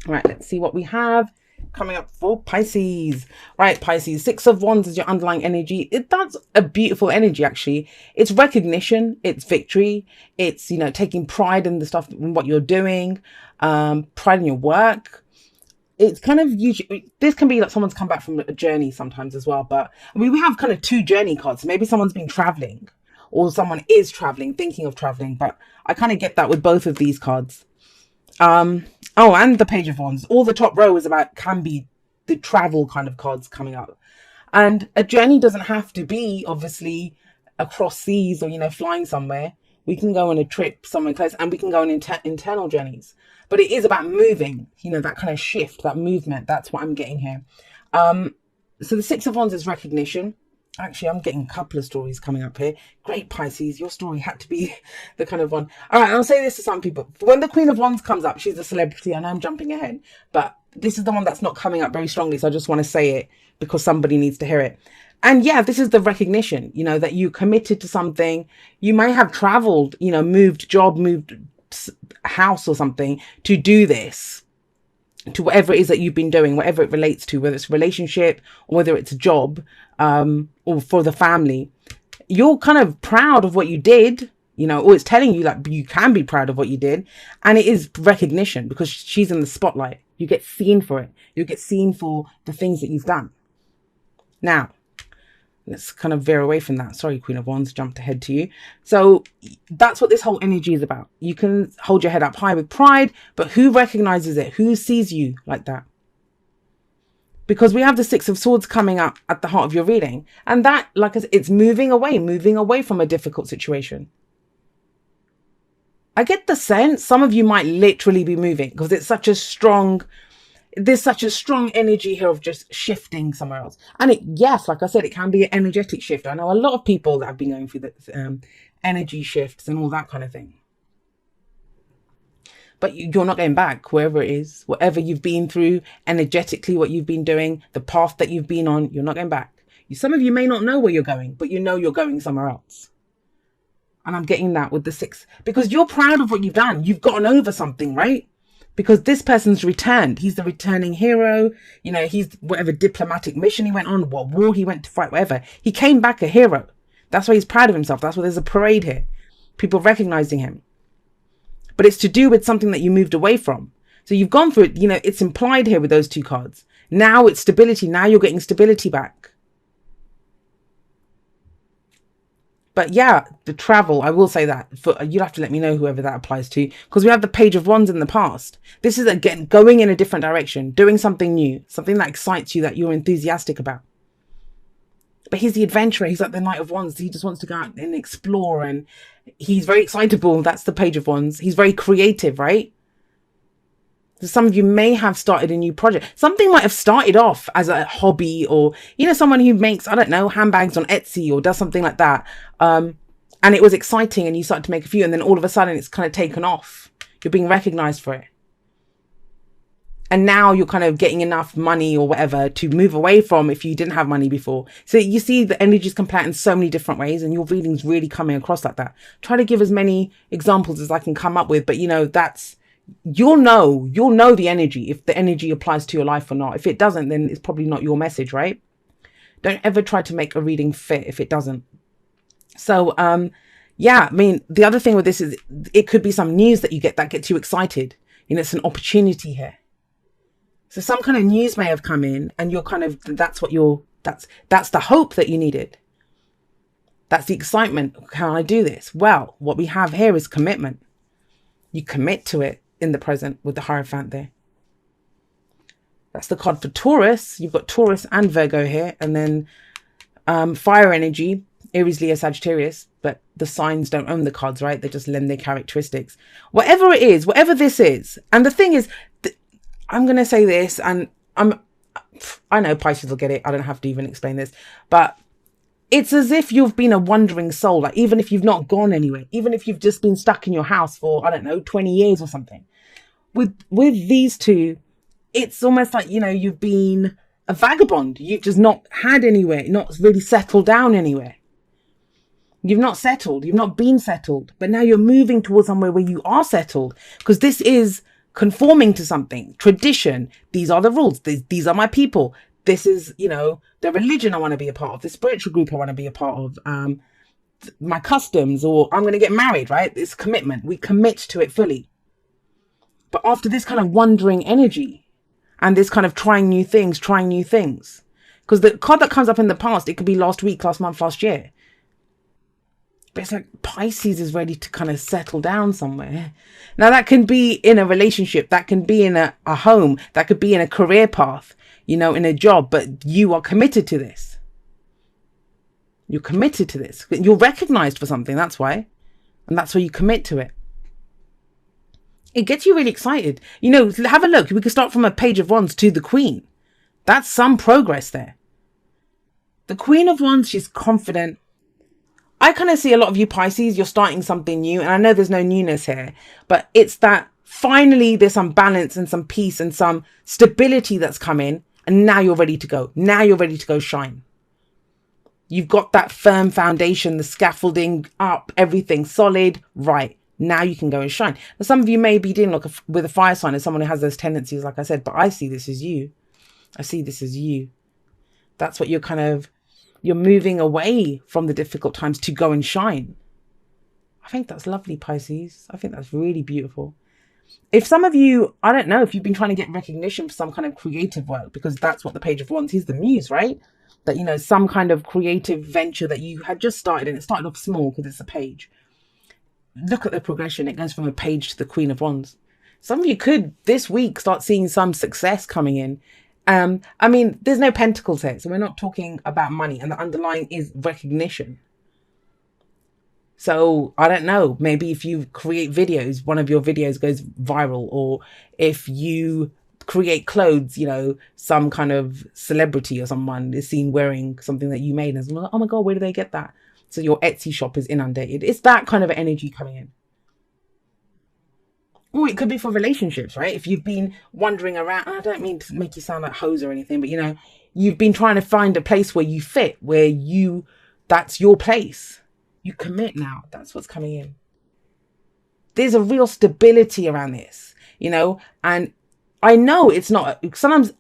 Right, let's see what we have coming up for Pisces. Right, Pisces, Six of Wands is your underlying energy. That's a beautiful energy, actually. It's recognition, it's victory, it's, taking pride in the stuff, in what you're doing, pride in your work. It's kind of usually, this can be like someone's come back from a journey sometimes as well. But I mean, we have kind of two journey cards. Maybe someone's been traveling or someone is traveling, thinking of traveling. But I kind of get that with both of these cards. Oh, and the Page of Wands. All the top row is about, can be the travel kind of cards coming up. And a journey doesn't have to be obviously across seas or, flying somewhere. We can go on a trip somewhere close, and we can go on internal journeys. But it is about moving, that kind of shift, that movement. That's what I'm getting here. So the Six of Wands is recognition. Actually, I'm getting a couple of stories coming up here. Great, Pisces. Your story had to be the kind of one. All right, I'll say this to some people. When the Queen of Wands comes up, she's a celebrity. I know I'm jumping ahead, but this is the one that's not coming up very strongly. So I just want to say it because somebody needs to hear it. And yeah, this is the recognition, that you committed to something. You may have traveled, moved job, moved house or something to do this, to whatever it is that you've been doing, whatever it relates to, whether it's a relationship or whether it's a job, or for the family. You're kind of proud of what you did, or it's telling you like you can be proud of what you did. And it is recognition because she's in the spotlight. You get seen for it. You get seen for the things that you've done. Now, let's kind of veer away from that. Sorry, Queen of Wands, jumped ahead to you. So that's what this whole energy is about. You can hold your head up high with pride, but who recognizes it? Who sees you like that? Because we have the Six of Swords coming up at the heart of your reading. And that, like I said, it's moving away from a difficult situation. I get the sense some of you might literally be moving because there's such a strong energy here of just shifting somewhere else. And yes, like I said, it can be an energetic shift. I know a lot of people that have been going through the energy shifts and all that kind of thing. But you're not going back, wherever it is, whatever you've been through, energetically, what you've been doing, the path that you've been on, you're not going back. Some of you may not know where you're going, but you're going somewhere else. And I'm getting that with the Six, because you're proud of what you've done. You've gotten over something, right? Because this person's returned. He's the returning hero. He's whatever diplomatic mission he went on, what war he went to fight, whatever. He came back a hero. That's why he's proud of himself. That's why there's a parade here. People recognizing him. But it's to do with something that you moved away from. So you've gone through it. It's implied here with those two cards. Now it's stability. Now you're getting stability back. But yeah, the travel, I will say that. You'll have to let me know whoever that applies to. Because we have the Page of Wands in the past. This is, again, going in a different direction. Doing something new. Something that excites you, that you're enthusiastic about. But he's the adventurer. He's like the Knight of Wands. He just wants to go out and explore. And he's very excitable. That's the Page of Wands. He's very creative, right? So some of you may have started a new project. Something might have started off as a hobby, or, someone who makes, I don't know, handbags on Etsy or does something like that. And it was exciting and you started to make a few, and then all of a sudden it's kind of taken off. You're being recognized for it. And now you're kind of getting enough money or whatever to move away from if you didn't have money before. So you see the energies can play out in so many different ways, and your reading's really coming across like that. Try to give as many examples as I can come up with, but that's, you'll know the energy, if the energy applies to your life or not. If it doesn't, then it's probably not your message, right? Don't ever try to make a reading fit if it doesn't. So, yeah, I mean, the other thing with this is it could be some news that you get that gets you excited. It's an opportunity here. So some kind of news may have come in, and you're kind of, that's the hope that you needed. That's the excitement. Can I do this? Well, what we have here is commitment. You commit to it in the present with the Hierophant there. That's the card for Taurus. You've got Taurus and Virgo here, and then fire energy, Aries, Leo, Sagittarius, but the signs don't own the cards, right? They just lend their characteristics. Whatever it is, whatever this is. And the thing is, I'm going to say this, and I know Pisces will get it. I don't have to even explain this, but it's as if you've been a wandering soul. Like, even if you've not gone anywhere, even if you've just been stuck in your house for, I don't know, 20 years or something. With these two, it's almost like, you've been a vagabond. You've just not had anywhere, not really settled down anywhere. You've not settled. You've not been settled. But now you're moving towards somewhere where you are settled. Because this is conforming to something, tradition. These are the rules. These are my people. This is, the religion I want to be a part of, the spiritual group I want to be a part of, my customs, or I'm going to get married, right? It's commitment. We commit to it fully. But after this kind of wandering energy and this kind of trying new things, because the card that comes up in the past, it could be last week, last month, last year. But it's like Pisces is ready to kind of settle down somewhere. Now that can be in a relationship, that can be in a home, that could be in a career path, in a job, but you are committed to this. You're committed to this. You're recognized for something, that's why. And that's why you commit to it. It gets you really excited. Have a look. We could start from a Page of Wands to the Queen. That's some progress there. The Queen of Wands, she's confident. I kind of see a lot of you Pisces, you're starting something new. And I know there's no newness here, but it's that finally there's some balance and some peace and some stability that's come in. And now you're ready to go. Now you're ready to go shine. You've got that firm foundation, the scaffolding up, everything solid, right. Now you can go and shine. Now, some of you may be dealing with a fire sign as someone who has those tendencies, like I said, but I see this as you. I see this as you. That's what you're moving away from the difficult times to go and shine. I think that's lovely, Pisces. I think that's really beautiful. If some of you, I don't know, if you've been trying to get recognition for some kind of creative work, because that's what the Page of Wands is, the muse, right? That, some kind of creative venture that you had just started, and it started off small because it's a page. Look at the progression. It goes from a page to the Queen of Wands. Some of you could this week start seeing some success coming in. There's no pentacles here, so we're not talking about money, and the underlying is recognition. So I don't know, maybe if you create videos, one of your videos goes viral, or if you create clothes, some kind of celebrity or someone is seen wearing something that you made, and like, oh my God, where do they get that? So your Etsy shop is inundated. It's that kind of energy coming in. Or it could be for relationships, right? If you've been wandering around, I don't mean to make you sound like hoes or anything, but you've been trying to find a place where you fit, that's your place. You commit now. That's what's coming in. There's a real stability around this, and I know it's not, sometimes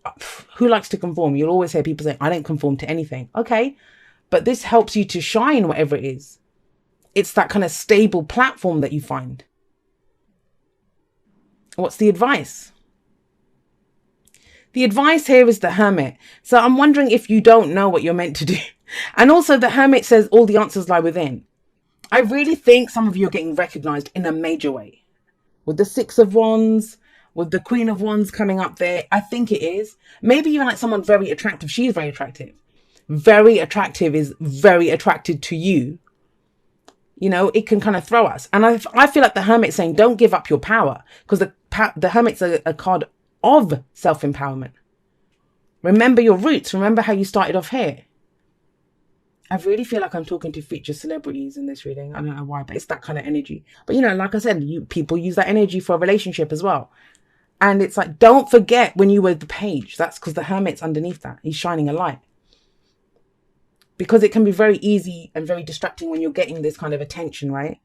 who likes to conform? You'll always hear people say, I don't conform to anything. Okay. But this helps you to shine, whatever it is. It's that kind of stable platform that you find. What's the advice? The advice here is the Hermit. So I'm wondering if you don't know what you're meant to do. And also the Hermit says all the answers lie within. I really think some of you are getting recognized in a major way. With the Six of Wands, with the Queen of Wands coming up there. I think it is. Maybe you're like someone very attractive. She's very attractive. Very attractive is very attracted to you. It can kind of throw us. And I feel like the Hermit's saying, don't give up your power, because the Hermit's a card of self-empowerment. Remember your roots. Remember how you started off here. I really feel like I'm talking to featured celebrities in this reading. I don't know why, but it's that kind of energy. But like I said, people use that energy for a relationship as well. And it's like, don't forget when you were the Page. That's because the Hermit's underneath that. He's shining a light. Because it can be very easy and very distracting when you're getting this kind of attention, right?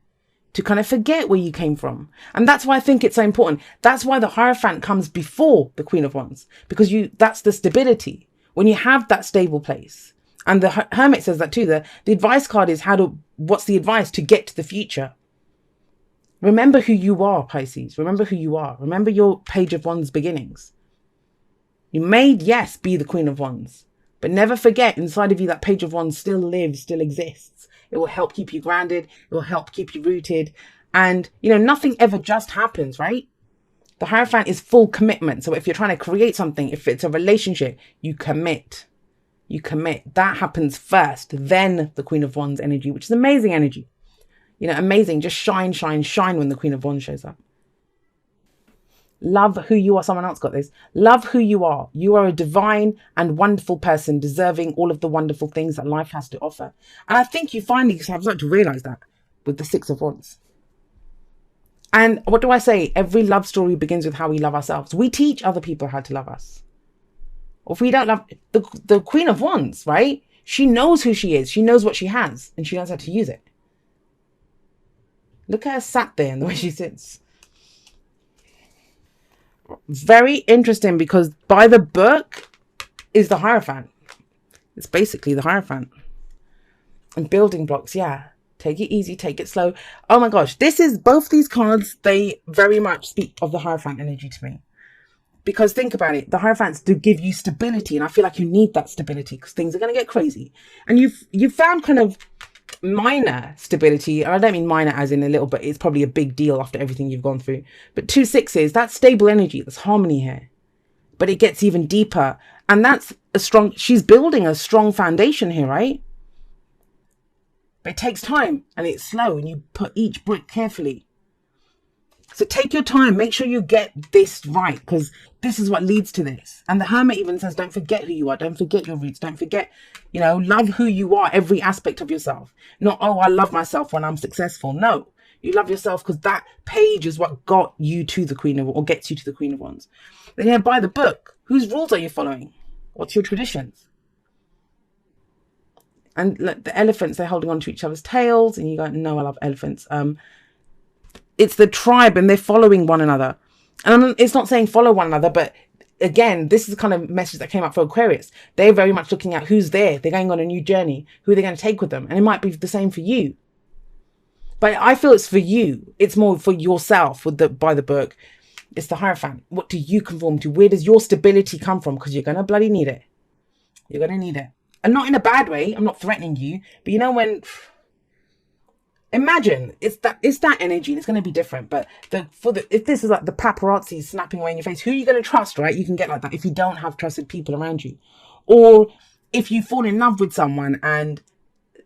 To kind of forget where you came from. And that's why I think it's so important. That's why the Hierophant comes before the Queen of Wands. Because that's the stability. When you have that stable place. And the Hermit says that too. The advice card is what's the advice to get to the future? Remember who you are, Pisces. Remember who you are. Remember your Page of Wands beginnings. You may, yes, be the Queen of Wands. But never forget, inside of you, that Page of Wands still lives, still exists. It will help keep you grounded. It will help keep you rooted. And, nothing ever just happens, right? The Hierophant is full commitment. So if you're trying to create something, if it's a relationship, you commit. You commit. That happens first. Then the Queen of Wands energy, which is amazing energy. Amazing. Just shine, shine, shine when the Queen of Wands shows up. Love who you are. Someone else got this. Love who you are. You are a divine and wonderful person, deserving all of the wonderful things that life has to offer. And I think you finally have started to realize that with the Six of Wands. And what do I say? Every love story begins with how we love ourselves. We teach other people how to love us. Or if we don't love the Queen of Wands, right? She knows who she is. She knows what she has, and she knows how to use it. Look at her sat there and the way she sits. Very interesting, because by the book is the Hierophant. It's basically the Hierophant. And building blocks, yeah. Take it easy, take it slow. Oh my gosh, both these cards, they very much speak of the Hierophant energy to me. Because think about it, the Hierophants do give you stability, and I feel like you need that stability because things are going to get crazy. And you've found kind of minor stability, and I don't mean minor as in a little, but it's probably a big deal after everything you've gone through. But 2 6s, that's stable energy, that's harmony here. But it gets even deeper, and that's she's building a strong foundation here, right? But it takes time, and it's slow, and you put each brick carefully. So take your time, make sure you get this right, because this is what leads to this. And the Hermit even says, don't forget who you are, don't forget your roots, don't forget, love who you are, every aspect of yourself. Not, oh, I love myself when I'm successful. No, you love yourself because that page is what got you to the Queen of, or gets you to the Queen of Wands. Then by the book, whose rules are you following? What's your traditions? And look, the elephants, they're holding on to each other's tails, and you go, no, I love elephants. It's the tribe, and they're following one another. And it's not saying follow one another, but again, this is the kind of message that came up for Aquarius. They're very much looking at who's there. They're going on a new journey. Who are they going to take with them? And it might be the same for you. But I feel it's for you. It's more for yourself by the book. It's the Hierophant. What do you conform to? Where does your stability come from? Because you're going to bloody need it. You're going to need it. And not in a bad way. I'm not threatening you. But when... Imagine it's that energy, and it's going to be different. But if this is like the paparazzi snapping away in your face, who are you going to trust, right? You can get like that if you don't have trusted people around you, or if you fall in love with someone and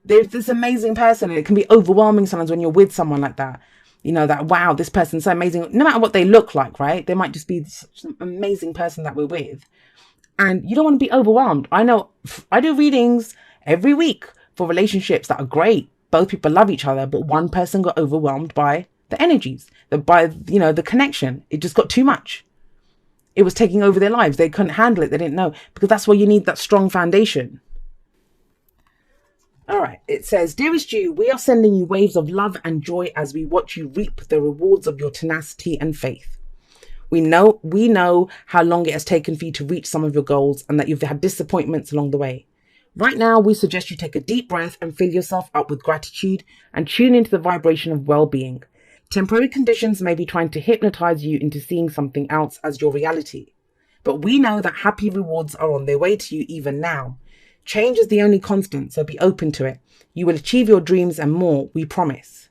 there's this amazing person, and it can be overwhelming sometimes when you're with someone like that. That wow, this person's so amazing. No matter what they look like, right? They might just be such an amazing person that we're with, and you don't want to be overwhelmed. I know I do readings every week for relationships that are great. Both people love each other, but one person got overwhelmed by the energies, the connection. It just got too much. It was taking over their lives. They couldn't handle it. They didn't know, because that's why you need that strong foundation. All right. It says, dearest you, we are sending you waves of love and joy as we watch you reap the rewards of your tenacity and faith. We know how long it has taken for you to reach some of your goals, and that you've had disappointments along the way. Right now, we suggest you take a deep breath and fill yourself up with gratitude and tune into the vibration of well-being. Temporary conditions may be trying to hypnotize you into seeing something else as your reality. But we know that happy rewards are on their way to you even now. Change is the only constant, so be open to it. You will achieve your dreams and more, we promise.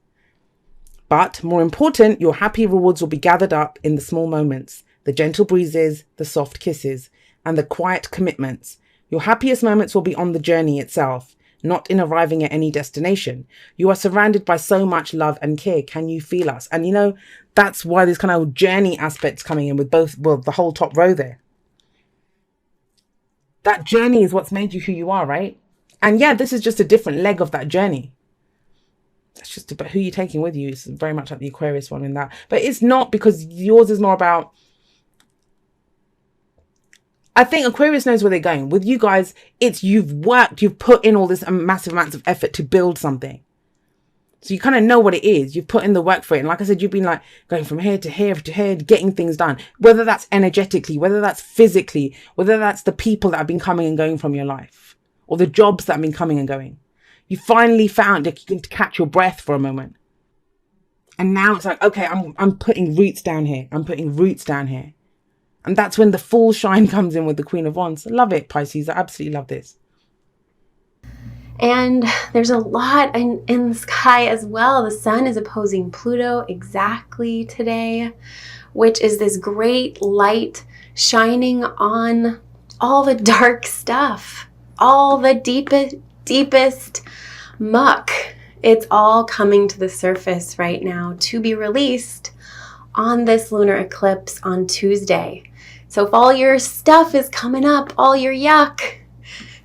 But more important, your happy rewards will be gathered up in the small moments, the gentle breezes, the soft kisses, and the quiet commitments. Your happiest moments will be on the journey itself, not in arriving at any destination. You are surrounded by so much love and care. Can you feel us? And that's why there's kind of journey aspects coming in with the whole top row there. That journey is what's made you who you are, right? And yeah, this is just a different leg of that journey. That's just about who you're taking with you. It's very much like the Aquarius one in that. But it's not, because yours is more about... I think Aquarius knows where they're going. With you guys, it's you've put in all this massive amounts of effort to build something. So you kind of know what it is. You've put in the work for it. And like I said, you've been like going from here to here to here, getting things done. Whether that's energetically, whether that's physically, whether that's the people that have been coming and going from your life, or the jobs that have been coming and going. You finally found that you can catch your breath for a moment. And now it's like, okay, I'm putting roots down here. I'm putting roots down here. And that's when the full shine comes in with the Queen of Wands. I love it, Pisces. I absolutely love this. And there's a lot in the sky as well. The sun is opposing Pluto exactly today, which is this great light shining on all the dark stuff, all the deepest muck. It's all coming to the surface right now to be released on this lunar eclipse on Tuesday. So if all your stuff is coming up, all your yuck,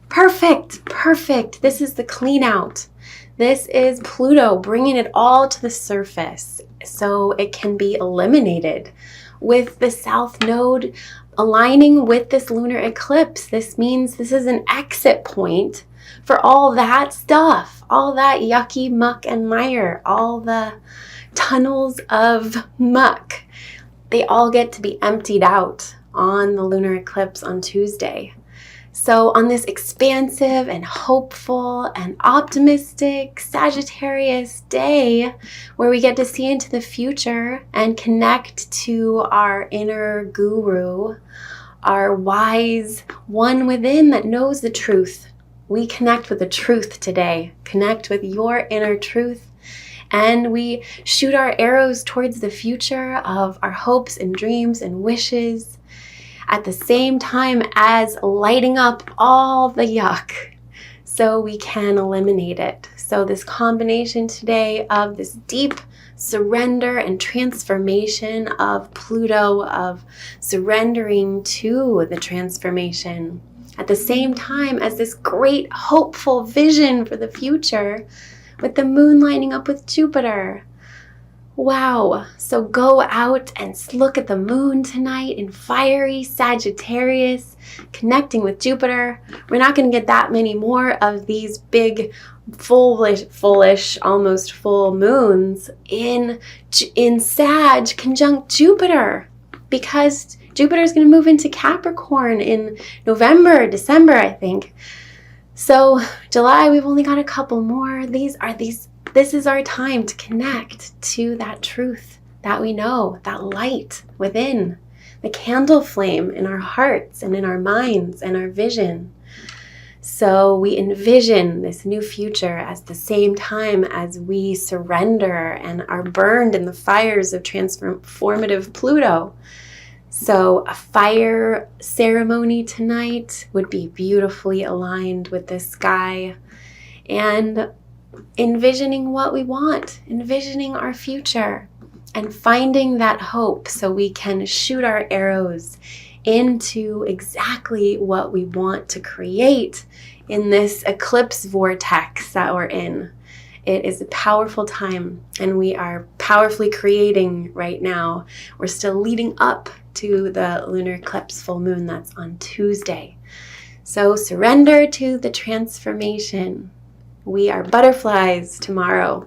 perfect. This is the clean out. This is Pluto bringing it all to the surface so it can be eliminated. With the South Node aligning with this lunar eclipse, this means this is an exit point for all that stuff, all that yucky muck and mire, all the tunnels of muck. they all get to be emptied out on the lunar eclipse on Tuesday. So on this expansive and hopeful and optimistic Sagittarius day, where we get to see into the future and connect to our inner guru, our wise one within that knows the truth. We connect with the truth today. Connect with your inner truth. And we shoot our arrows towards the future of our hopes and dreams and wishes, at the same time as lighting up all the yuck so we can eliminate it. So this combination today of this deep surrender and transformation of Pluto, of surrendering to the transformation, at the same time as this great hopeful vision for the future with the moon lining up with Jupiter. Wow. So go out and look at the moon tonight in fiery Sagittarius, connecting with Jupiter. We're not going to get that many more of these big, fullish, almost full moons in Sag conjunct Jupiter, because Jupiter is going to move into Capricorn in November, December, I think. So July, we've only got a couple more. This is our time to connect to that truth that we know, that light within, the candle flame in our hearts and in our minds and our vision. So we envision this new future at the same time as we surrender and are burned in the fires of transformative Pluto. So a fire ceremony tonight would be beautifully aligned with the sky, and envisioning what we want, envisioning our future, and finding that hope so we can shoot our arrows into exactly what we want to create in this eclipse vortex that we're in. It is a powerful time, and we are powerfully creating right now. We're still leading up to the lunar eclipse full moon that's on Tuesday. So surrender to the transformation. We are butterflies tomorrow.